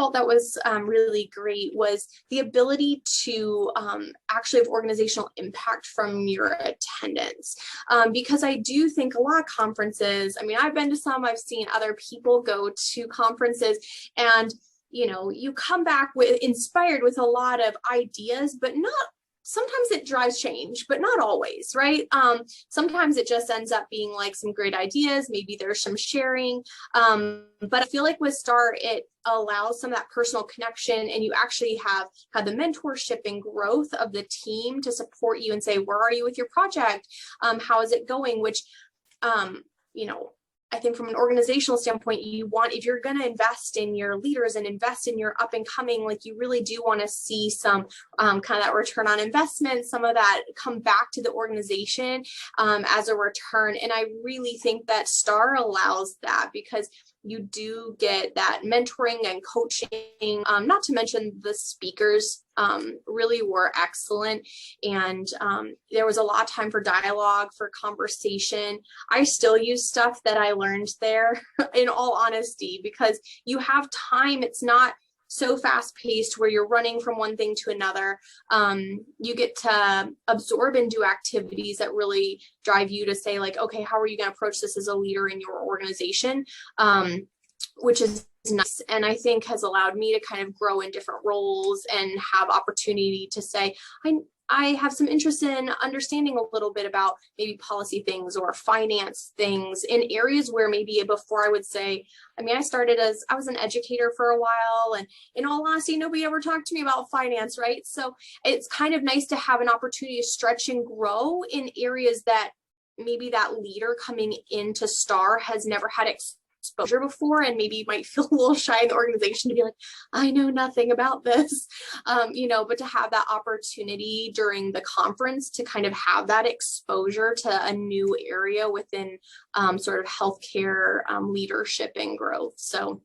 felt that was really great was the ability to actually have organizational impact from your attendance. Because I do think a lot of conferences, I mean, I've been to some, I've seen other people go to conferences, and you come back with inspired with a lot of ideas, but not, sometimes it drives change, but not always, right? Sometimes it just ends up being like some great ideas. Maybe there's some sharing. But I feel like with STAR, it allows some of that personal connection, and you actually have had the mentorship and growth of the team to support you and say, where are you with your project? How is it going? Which, I think from an organizational standpoint, you want, if you're going to invest in your leaders and invest in your up and coming, like you really do want to see some kind of that return on investment, some of that come back to the organization as a return. And I really think that STAR allows that, because you do get that mentoring and coaching, not to mention the speakers really were excellent. And there was a lot of time for dialogue, for conversation. I still use stuff that I learned there in all honesty, because you have time. It's not so fast paced where you're running from one thing to another. You get to absorb and do activities that really drive you to say like, okay, how are you going to approach this as a leader in your organization? Which is nice, and I think has allowed me to kind of grow in different roles and have opportunity to say, I have some interest in understanding a little bit about maybe policy things or finance things in areas where maybe before I would say, I mean, I was an educator for a while, and in all honesty, nobody ever talked to me about finance, right? So it's kind of nice to have an opportunity to stretch and grow in areas that maybe that leader coming into STAR has never had exposure before, and maybe you might feel a little shy in the organization to be like, I know nothing about this, but to have that opportunity during the conference to kind of have that exposure to a new area within sort of healthcare leadership and growth. So